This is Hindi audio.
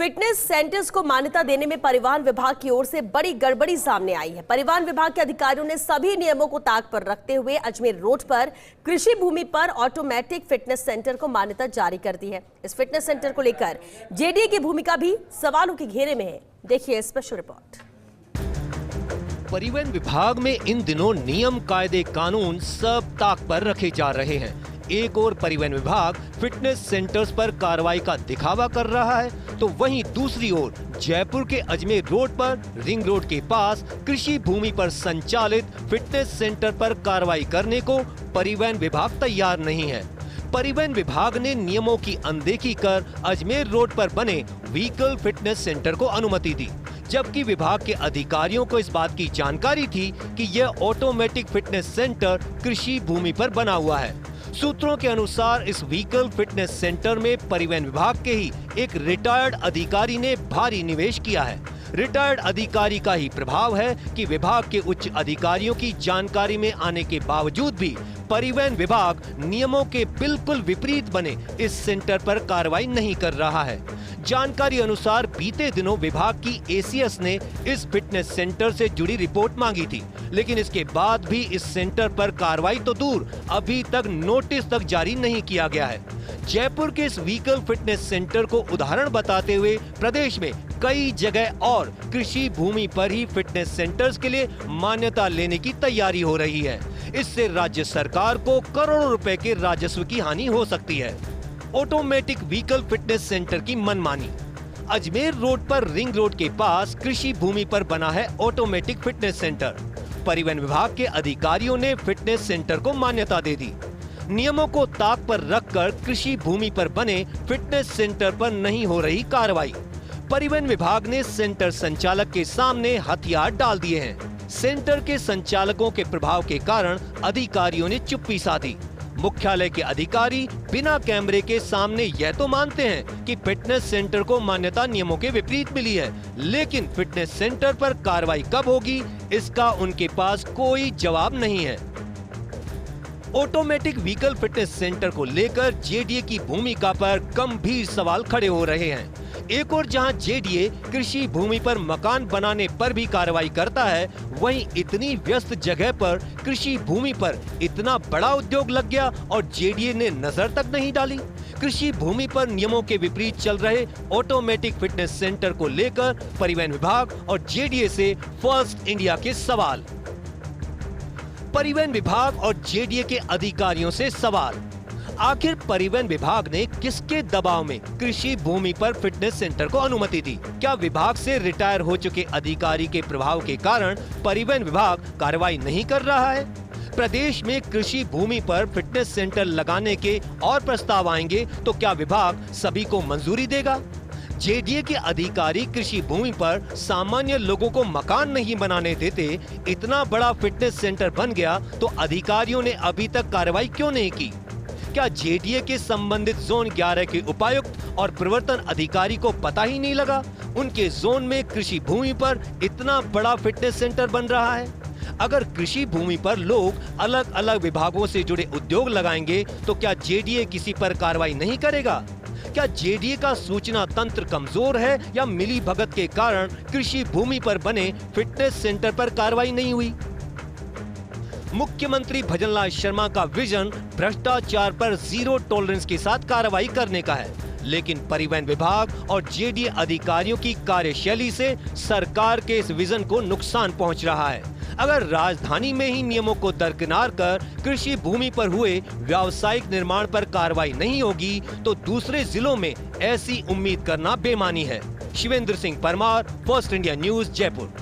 फिटनेस सेंटर्स को मान्यता देने में परिवहन विभाग की ओर से बड़ी गड़बड़ी सामने आई है। परिवहन विभाग के अधिकारियों ने सभी नियमों को ताक पर रखते हुए अजमेर रोड पर कृषि भूमि पर ऑटोमेटिक फिटनेस सेंटर को मान्यता जारी कर दी है। इस फिटनेस सेंटर को लेकर जेडीए की भूमिका भी सवालों के घेरे में है। देखिए स्पेशल रिपोर्ट। परिवहन विभाग में इन दिनों नियम कायदे कानून सब ताक पर रखे जा रहे हैं। एक और परिवहन विभाग फिटनेस सेंटर्स पर कार्रवाई का दिखावा कर रहा है, तो वहीं दूसरी ओर जयपुर के अजमेर रोड पर रिंग रोड के पास कृषि भूमि पर संचालित फिटनेस सेंटर पर कार्रवाई करने को परिवहन विभाग तैयार नहीं है। परिवहन विभाग ने नियमों की अनदेखी कर अजमेर रोड पर बने व्हीकल फिटनेस सेंटर को अनुमति दी, जबकि विभाग के अधिकारियों को इस बात की जानकारी थी कि यह ऑटोमेटिक फिटनेस सेंटर कृषि भूमि पर बना हुआ है। सूत्रों के अनुसार इस व्हीकल फिटनेस सेंटर में परिवहन विभाग के ही एक रिटायर्ड अधिकारी ने भारी निवेश किया है। रिटायर्ड अधिकारी का ही प्रभाव है कि विभाग के उच्च अधिकारियों की जानकारी में आने के बावजूद भी परिवहन विभाग नियमों के बिल्कुल विपरीत बने इस सेंटर पर कार्रवाई नहीं कर रहा है। जानकारी अनुसार बीते दिनों विभाग की एसीएस ने इस फिटनेस सेंटर से जुड़ी रिपोर्ट मांगी थी, लेकिन इसके बाद भी इस सेंटर पर कार्रवाई तो दूर, अभी तक नोटिस तक जारी नहीं किया गया है। जयपुर के इस व्हीकल फिटनेस सेंटर को उदाहरण बताते हुए प्रदेश में कई जगह और कृषि भूमि पर ही फिटनेस सेंटर्स के लिए मान्यता लेने की तैयारी हो रही है। इससे राज्य सरकार को करोड़ों रुपए के राजस्व की हानि हो सकती है। ऑटोमेटिक व्हीकल फिटनेस सेंटर की मनमानी। अजमेर रोड पर रिंग रोड के पास कृषि भूमि पर बना है ऑटोमेटिक फिटनेस सेंटर। परिवहन विभाग के अधिकारियों ने फिटनेस सेंटर को मान्यता दे दी। नियमों को ताक पर रखकर कृषि भूमि पर बने फिटनेस सेंटर पर नहीं हो रही कार्रवाई। परिवहन विभाग ने सेंटर संचालक के सामने हथियार डाल दिए हैं। सेंटर के संचालकों के प्रभाव के कारण अधिकारियों ने चुप्पी साधी। मुख्यालय के अधिकारी बिना कैमरे के सामने यह तो मानते हैं कि फिटनेस सेंटर को मान्यता नियमों के विपरीत मिली है, लेकिन फिटनेस सेंटर पर कार्रवाई कब होगी, इसका उनके पास कोई जवाब नहीं है। ऑटोमेटिक व्हीकल फिटनेस सेंटर को लेकर जेडीए की भूमिका पर गंभीर सवाल खड़े हो रहे हैं। एक और जहां जेडीए कृषि भूमि पर मकान बनाने पर भी कार्रवाई करता है, वहीं इतनी व्यस्त जगह पर कृषि भूमि पर इतना बड़ा उद्योग लग गया और जेडीए ने नजर तक नहीं डाली। कृषि भूमि पर नियमों के विपरीत चल रहे ऑटोमेटिक फिटनेस सेंटर को लेकर परिवहन विभाग और जेडीए से फर्स्ट इंडिया के सवाल। परिवहन विभाग और जेडीए के अधिकारियों से सवाल, आखिर परिवहन विभाग ने किसके दबाव में कृषि भूमि पर फिटनेस सेंटर को अनुमति दी? क्या विभाग से रिटायर हो चुके अधिकारी के प्रभाव के कारण परिवहन विभाग कार्रवाई नहीं कर रहा है? प्रदेश में कृषि भूमि पर फिटनेस सेंटर लगाने के और प्रस्ताव आएंगे तो क्या विभाग सभी को मंजूरी देगा? जेडीए के अधिकारी कृषि भूमि पर सामान्य लोगों को मकान नहीं बनाने देते, इतना बड़ा फिटनेस सेंटर बन गया तो अधिकारियों ने अभी तक कार्रवाई क्यों नहीं की? क्या जेडीए के संबंधित जोन 11 के उपायुक्त और प्रवर्तन अधिकारी को पता ही नहीं लगा उनके जोन में कृषि भूमि पर इतना बड़ा फिटनेस सेंटर बन रहा है? अगर कृषि भूमि पर लोग अलग अलग विभागों से जुड़े उद्योग लगाएंगे तो क्या जेडीए किसी पर कार्रवाई नहीं करेगा? क्या जेडीए का सूचना तंत्र कमजोर है या मिली भगत के कारण कृषि भूमि पर बने फिटनेस सेंटर पर कार्रवाई नहीं हुई? मुख्यमंत्री भजनलाल शर्मा का विजन भ्रष्टाचार पर जीरो टॉलरेंस के साथ कार्रवाई करने का है, लेकिन परिवहन विभाग और जेडीए अधिकारियों की कार्यशैली से सरकार के इस विजन को नुकसान पहुंच रहा है। अगर राजधानी में ही नियमों को दरकिनार कर कृषि भूमि पर हुए व्यावसायिक निर्माण पर कार्रवाई नहीं होगी तो दूसरे जिलों में ऐसी उम्मीद करना बेमानी है। Shivendra Singh Parmar, first India news, Jaipur.